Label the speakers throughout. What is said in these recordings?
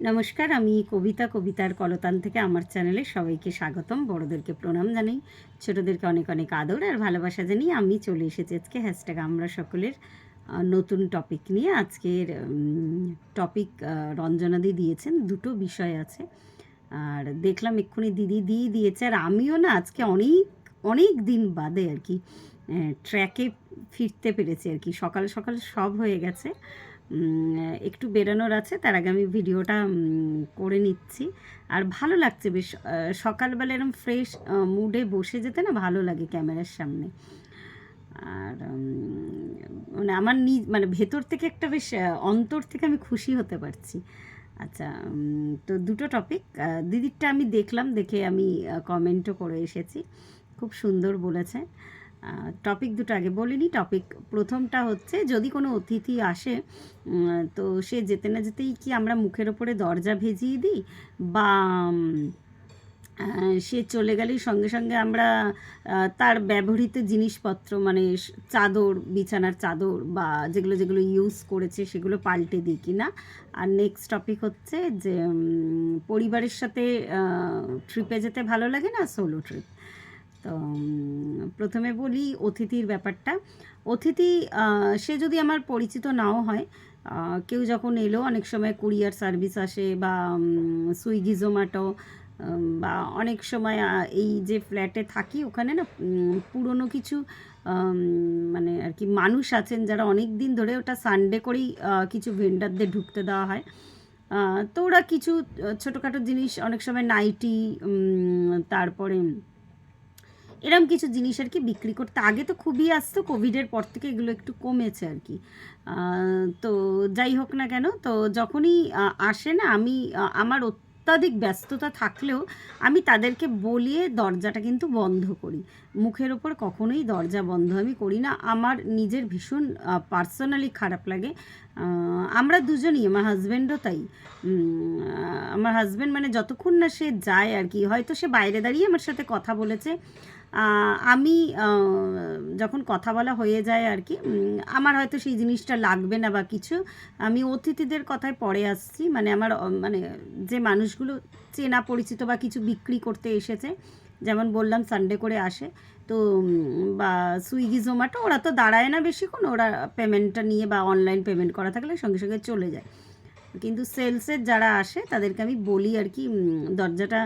Speaker 1: নমস্কার, আমি কবিতার কলতান থেকে আমার চ্যানেলে সবাইকে স্বাগতম। বড়োদেরকে প্রণাম জানাই, ছোটোদেরকে অনেক অনেক আদর আর ভালোবাসা জানিয়ে আমি চলে এসেছি আজকে হ্যাশট্যাগ আমরা সকলের নতুন টপিক নিয়ে। আজকের টপিক রঞ্জনাদি দিয়েছেন, দুটো বিষয় আছে। আর দেখলাম এক্ষুনি দিদি দিয়েছে, আর আমিও না আজকে অনেক অনেক দিন বাদে আর কি ট্র্যাকে ফিরতে পেরেছি আর কি। সকাল সকাল সব হয়ে গেছে, একটু বেরোনোর আছে, তার আগে আমি ভিডিওটা করে নিচ্ছি। আর ভালো লাগছে বেশ, সকালবেলা এরকম ফ্রেশ মুডে বসে যেতে না ভালো লাগে ক্যামেরার সামনে। আর মানে আমার মানে ভেতর থেকে একটা বেশ অন্তর থেকে আমি খুশি হতে পারছি। আচ্ছা, তো দুটো টপিক, দিদিরটা আমি দেখলাম, দেখে আমি কমেন্টও করে এসেছি, খুব সুন্দর বলেছে। টপিক দুটো আগে বলিনি। টপিক প্রথমটা হচ্ছে, যদি কোনো অতিথি আসে তো সে যেতে না যেতেই কি আমরা মুখের ওপরে দরজা ভেজিয়ে দিই, বা সে চলে গেলেই সঙ্গে সঙ্গে আমরা তার ব্যবহৃত জিনিসপত্র মানে চাদর, বিছানার চাদর বা যেগুলো যেগুলো ইউজ করেছে সেগুলো পাল্টে দিই কি না। আর নেক্সট টপিক হচ্ছে যে পরিবারের সাথে ট্রিপে যেতে ভালো লাগে না, সোলো ট্রিপ। তো প্রথমে বলি অতিথির ব্যাপারটা। অতিথি সে যদি আমার পরিচিত নাও হয়, কেউ যখন এলো, অনেক সময় কুরিয়ার সার্ভিস আসে বা সুইগি জোম্যাটো, বা অনেক সময় এই যে ফ্ল্যাটে থাকি ওখানে না পুরনো কিছু মানে আর কি মানুষ আছেন যারা অনেক দিন ধরে, ওটা সানডে করেই কিছু ভেন্ডারদের ঢুকতে দেওয়া হয়। তো ওরা কিছু ছোটোখাটো জিনিস, অনেক সময় নাইটি, তারপরে এরম কিছু জিনিস আর কি বিক্রি করতে। আগে তো খুবই আসতো, কোভিডের পর থেকে এগুলো একটু কমেছে আর কি। তো যাই হোক না কেন, তো যখনই আসে না, আমি আমার অত্যাধিক ব্যস্ততা থাকলেও আমি তাদেরকে বলিয়ে দরজাটা কিন্তু বন্ধ করি। মুখের ওপর কখনোই দরজা বন্ধ আমি করি না। আমার নিজের ভীষণ পার্সোনালি খারাপ লাগে। আমরা দুজনই, আমার হাজব্যান্ডও তাই। আমার হাজব্যান্ড মানে যতক্ষণ না সে যায় আর কি, হয়তো সে বাইরে দাঁড়িয়ে আমার সাথে কথা বলেছে, আমি যখন কথা বলা হয়ে যায় আর কি, আমার হয়তো সেই জিনিসটা লাগবে না বা কিছু, আমি অতিথিদের কথায় পরে আসছি। মানে আমার মানে যে মানুষগুলো চেনা পরিচিত বা কিছু বিক্রি করতে এসেছে, যেমন বললাম সানডে করে আসে, তো বা সুইগি জোম্যাটো, ওরা তো দাঁড়ায় না বেশিক্ষণ, ওরা পেমেন্টটা নিয়ে বা অনলাইন পেমেন্ট করা থাকলে সঙ্গে সঙ্গে চলে যায়। কিন্তু সেলসের যারা আসে তাদেরকে আমি বলি আর কি দরজাটা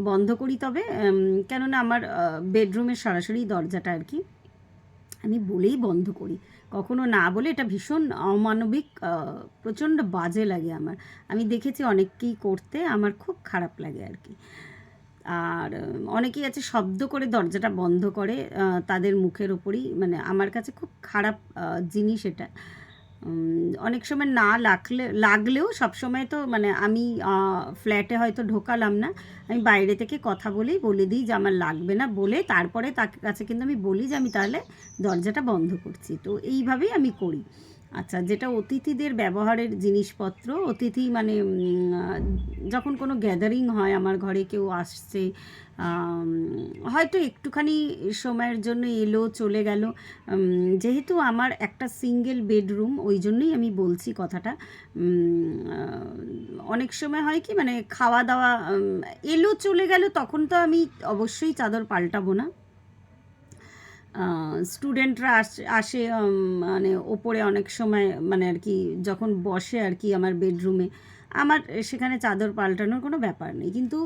Speaker 1: বন্ধ করি। তবে কেননা আমার বেডরুমের সরাসরি দরজাটা আর কি আমি বলেই বন্ধ করি, কখনো না বলে। এটা ভীষণ অমানবিক, প্রচণ্ড বাজে লাগে আমার। আমি দেখেছি অনেককেই করতে, আমার খুব খারাপ লাগে আর কি। আর অনেকেই আছে শব্দ করে দরজাটা বন্ধ করে তাদের মুখের ওপরই, মানে আমার কাছে খুব খারাপ জিনিস এটা। অনেক সময় না লাগলেও সবসময় তো মানে আমি ফ্ল্যাটে হয়তো ঢোকালাম না, আমি বাইরে থেকে কথা বলেই বলে দিই যে আমার লাগবে না, বলে তারপরে তার কাছে কিন্তু আমি বলি যে আমি তাহলে দরজাটা বন্ধ করছি। তো এইভাবেই আমি করি। আচ্ছা, যেটা অতিথিদের ব্যবহারের জিনিসপত্র, অতিথি মানে যখন কোনো গ্যাদারিং হয়, আমার ঘরে কেউ আসছে, হয়তো একটুখানি সময়ের জন্য এলো চলে গেল, যেহেতু আমার একটা সিঙ্গেল বেডরুম, ওই জন্যই আমি বলছি কথাটা। অনেক সময় হয় কি, মানে খাওয়া দাওয়া এলো চলে গেল, তখন তো আমি অবশ্যই চাদর পাল্টাবো না। স্টুডেন্টরা আসে মানে ওপরে অনেক সময় মানে আর কি যখন বসে আর কি আমার বেডরুমে, আমার সেখানে চাদর পাল্টানোর কোনো ব্যাপার নেই। কিন্তু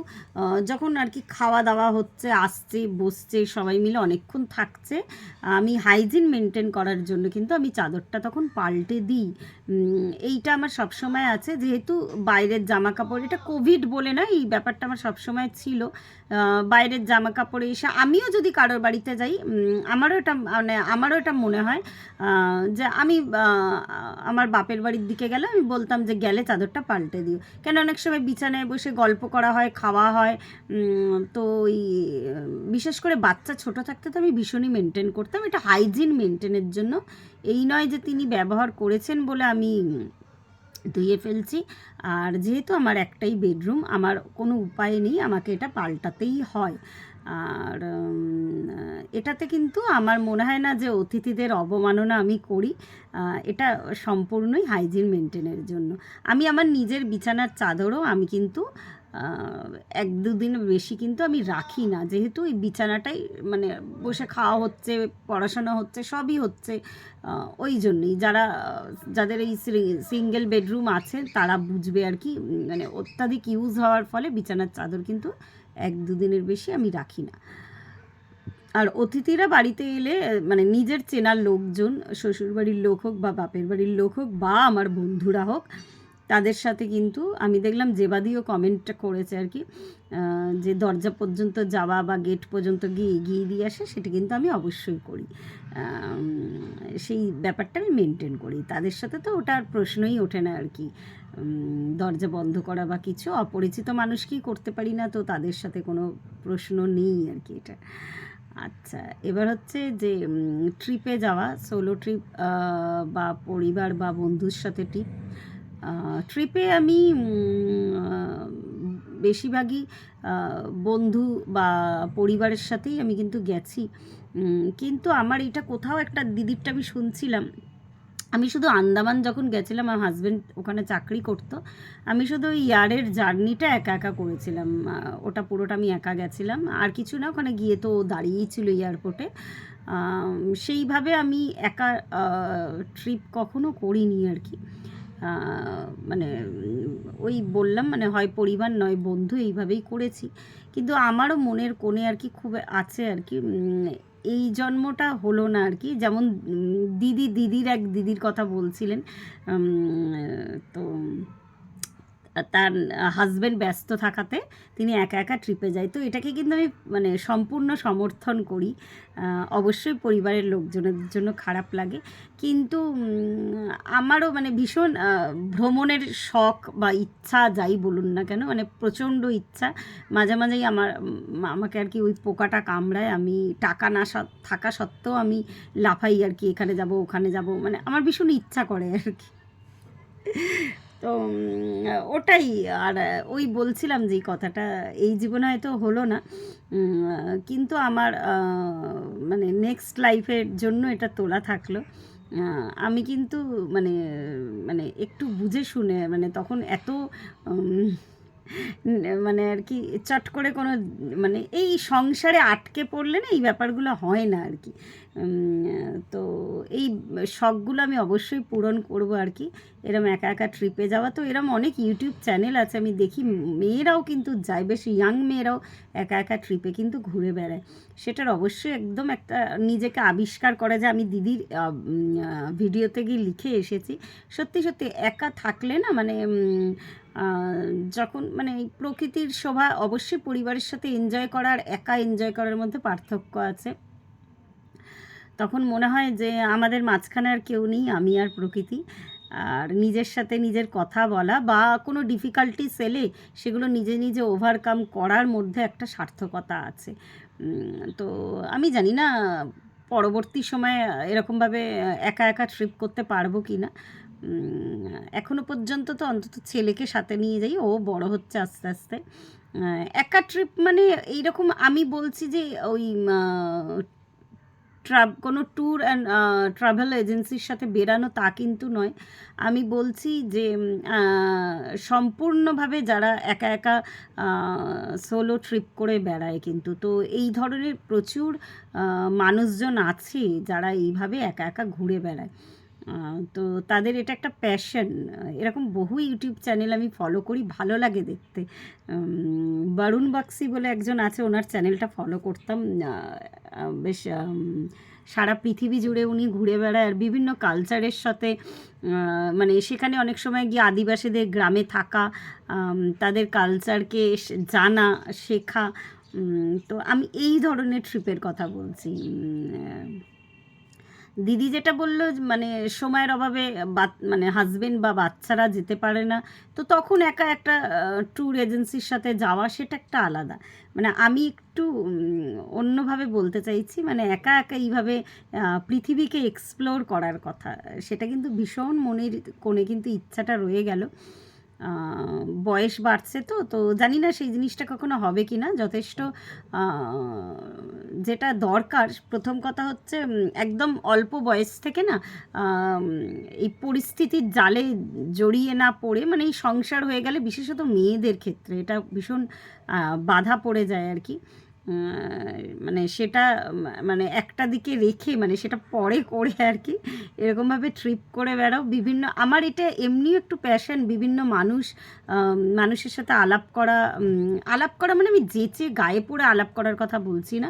Speaker 1: যখন আর কি খাওয়া দাওয়া হচ্ছে, আসছে, বসছে, সবাই মিলে অনেকক্ষণ থাকছে, আমি হাইজিন মেনটেন করার জন্য কিন্তু আমি চাদরটা তখন পাল্টে দিই। এইটা আমার সবসময় আছে, যেহেতু বাইরের জামা কাপড়, এটা কোভিড বলে না, এই ব্যাপারটা আমার সবসময় ছিল। বাইরের জামা কাপড়ে এসে আমিও যদি কারোর বাড়িতে যাই, আমারও এটা মনে হয় যে আমি আমার বাপের বাড়ির দিকে গেলে আমি বলতাম যে গেলে চাদরটা পাল্টে দিও। কেন অনেক সময় বিছানায় বসে গল্প করা হয়, খাওয়া হয়, তো ওই বিশেষ করে বাচ্চা ছোট থাকতে তো আমি ভীষণই মেনটেন করতাম, এটা হাইজিন মেনটেনের জন্য। এই নয় যে তিনি ব্যবহার করেছেন বলে আমি ধুয়ে ফেলছি। আর যেহেতু আমার একটাই বেডরুম, আমার কোনো উপায় নেই, আমাকে এটা পাল্টাতেই হয়। আর এটাতে কিন্তু আমার মনে হয় না যে অতিথিদের অবমাননা আমি করি। এটা সম্পূর্ণই হাইজিন মেনটেনের জন্য। আমি আমার নিজের বিছানার চাদরও আমি কিন্তু 1-2 দিন বেশি কিন্তু আমি রাখি না, যেহেতু এই বিছানাটাই মানে বসে খাওয়া হচ্ছে, পড়াশোনা হচ্ছে, সবই হচ্ছে। ওই জন্যই যাদের এই সিঙ্গেল বেডরুম আছে তারা বুঝবে আর কি। মানে অত্যাধিক ইউজ হওয়ার ফলে বিছানার চাদর কিন্তু 1-2 দিনের বেশি আমি রাখি না। আর অতিথিরা বাড়িতে এলে মানে নিজের চেনার লোকজন, শ্বশুরবাড়ির লোক হোক বা বাপের বাড়ির লোক হোক বা আমার বন্ধুরা হোক, তাদের সাথে কিন্তু আমি দেখলাম জেবাদিও কমেন্টটা করেছে আর কি, যে দরজা পর্যন্ত যাওয়া বা গেট পর্যন্ত গিয়ে এগিয়ে দিয়ে আসে, সেটা কিন্তু আমি অবশ্যই করি। সেই ব্যাপারটা আমি মেনটেন করি। তাদের সাথে তো ওটার প্রশ্নই ওঠে না আর কি, দরজা বন্ধ করা বা কিছু। অপরিচিত মানুষকেই করতে পারি না, তো তাদের সাথে কোনো প্রশ্ন নেই আর কি এটা। আচ্ছা, এবার হচ্ছে যে ট্রিপে যাওয়া, সোলো ট্রিপ বা পরিবার বা বন্ধুর সাথে ট্রিপে আমি বেশিরভাগই বন্ধু বা পরিবারের সাথেই আমি কিন্তু গেছি। কিন্তু আমার এটা কোথাও একটা দিদিরটা আমি শুনছিলাম, আমি শুধু আন্দামান যখন গেছিলাম, আমার হাজব্যান্ড ওখানে চাকরি করতো, আমি শুধু ওই ইয়ারের জার্নিটা একা একা করেছিলাম। ওটা পুরোটা আমি একা গেছিলাম, আর কিছু না। ওখানে গিয়ে তো দাঁড়িয়েই ছিল এয়ারপোর্টে। সেইভাবে আমি একা ট্রিপ কখনো করিনি আর কি। মানে ওই বললাম, মানে হয় পরিবার নয় বন্ধু, এইভাবেই করেছি। কিন্তু আমারও মনের কোণে আর কি খুব আছে আর কি, এই জন্মটা হলো না আর কি। যেমন এক দিদির কথা বলছিলেন, তো তার হাজব্যান্ড ব্যস্ত থাকাতে তিনি একা একা ট্রিপে যায়। তো এটাকে কিন্তু আমি মানে সম্পূর্ণ সমর্থন করি। অবশ্যই পরিবারের লোকজনের জন্য খারাপ লাগে, কিন্তু আমারও মানে ভীষণ ভ্রমণের শখ বা ইচ্ছা, যাই বলুন না কেন, মানে প্রচণ্ড ইচ্ছা। মাঝে মাঝেই আমাকে আর কি ওই পোকাটা কামড়ায়, আমি টাকা না থাকা সত্ত্বেও আমি লাফাই আর কি, এখানে যাব ওখানে যাব, মানে আমার ভীষণ ইচ্ছা করে আর কি। তো ওটাই। আর ওই বলছিলাম যে কথাটা এই জীবনে হয়তো হলো না, কিন্তু আমার মানে নেক্সট লাইফের জন্য এটা তোলা থাকলো। আমি কিন্তু মানে মানে একটু বুঝে শুনে, মানে তখন এত মানে আর কি চট করে কোনো মানে এই সংসারে আটকে পড়লে না এই ব্যাপারগুলো হয় না আর কি। তো এই শখগুলো আমি অবশ্যই পূরণ করব আর কি। এরম একা একা ট্রিপে যাওয়া, তো এরম অনেক ইউটিউব চ্যানেল আছে, আমি দেখি মেয়েরাও কিন্তু যায়, বেশ ইয়াং মেয়েরাও একা একা ট্রিপে কিন্তু ঘুরে বেড়ায়। সেটার অবশ্যই একদম একটা নিজেকে আবিষ্কার করে, যে আমি দিদির ভিডিওতে গিয়ে লিখে এসেছি। সত্যি সত্যি একা থাকলে না মানে যখন মানে এই প্রকৃতির শোভা, অবশ্যই পরিবারের সাথে এনজয় করা আর একা এনজয় করার মধ্যে পার্থক্য আছে। তখন মনে হয় যে আমাদের মাঝখানে আর কেউ নেই, আমি আর প্রকৃতি। আর নিজের সাথে নিজের কথা বলা বা কোনো ডিফিকাল্টিস এলে সেগুলো নিজে নিজে ওভারকাম করার মধ্যে একটা সার্থকতা আছে। তো আমি জানি না পরবর্তী সময়ে এরকমভাবে একা একা ট্রিপ করতে পারবো কি না। এখনও পর্যন্ত তো অন্তত ছেলেকে সাথে নিয়ে যাই, ও বড় হচ্ছে আস্তে আস্তে। একা ট্রিপ মানে এইরকম আমি বলছি যে ওই কোনো ট্যুর অ্যান্ড ট্রাভেল এজেন্সির সাথে বেরানো তা কিন্তু নয়। আমি বলছি যে সম্পূর্ণভাবে যারা একা একা সোলো ট্রিপ করে বেড়ায় কিন্তু, তো এই ধরনের প্রচুর মানুষজন আছে যারা এইভাবে একা একা ঘুরে বেড়ায়। তো তাদের এটা একটা প্যাশন। এরকম বহু ইউটিউব চ্যানেল আমি ফলো করি, ভালো লাগে দেখতে। বারুণ বাক্সি বলে একজন আছে, ওনার চ্যানেলটা ফলো করতাম। বেশ সারা পৃথিবী জুড়ে উনি ঘুরে বেড়ায় আর বিভিন্ন কালচারের সাথে মানে সেখানে অনেক সময় গিয়ে আদিবাসীদের গ্রামে থাকা, তাদের কালচারকে জানা, শেখা। তো আমি এই ধরনের ট্রিপের কথা বলছি। দিদি যেটা বললো মানে সময়ের অভাবে মানে হাজবেন্ড বা বাচ্চারা যেতে পারে না, তো তখন একা একটা ট্যুর এজেন্সির সাথে যাওয়া সেটা একটা আলাদা। মানে আমি একটু অন্যভাবে বলতে চাইছি, মানে একা একা এইভাবে পৃথিবীকে এক্সপ্লোর করার কথা, সেটা কিন্তু ভীষণ মনের কোণে কিন্তু ইচ্ছাটা রয়ে গেল। বয়স বাড়ছে, তো জানি না সেই জিনিসটা কখনো হবে কি না। যথেষ্ট যেটা দরকার, প্রথম কথা হচ্ছে একদম অল্প বয়স থেকে না এই পরিস্থিতির জালে জড়িয়ে না পড়ে, মানে এই সংসার হয়ে গেলে বিশেষত মেয়েদের ক্ষেত্রে এটা ভীষণ বাধা পড়ে যায় আর কি। মানে সেটা মানে একটা দিকে রেখে, মানে সেটা পরে করে আর কি, এরকমভাবে ট্রিপ করে বেড়াও বিভিন্ন। আমার এটা এমনিও একটু প্যাশন, বিভিন্ন মানুষের সাথে আলাপ করা মানে আমি যেচে গায়ে পড়ে আলাপ করার কথা বলছি না,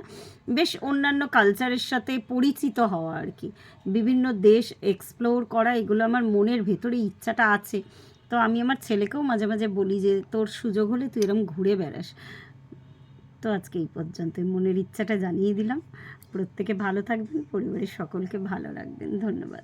Speaker 1: বেশ অন্যান্য কালচারের সাথে পরিচিত হওয়া আর কি, বিভিন্ন দেশ এক্সপ্লোর করা, এগুলো আমার মনের ভেতরে ইচ্ছাটা আছে। তো আমি আমার ছেলেকেও মাঝে মাঝে বলি যে তোর সুযোগ হলে তুই এরকম ঘুরে বেড়াস। তো আজকে এই পর্যন্ত, মনের ইচ্ছাটা জানিয়ে দিলাম। প্রত্যেকে ভালো থাকবেন, পরিবারের সকলকে ভালো রাখবেন। ধন্যবাদ।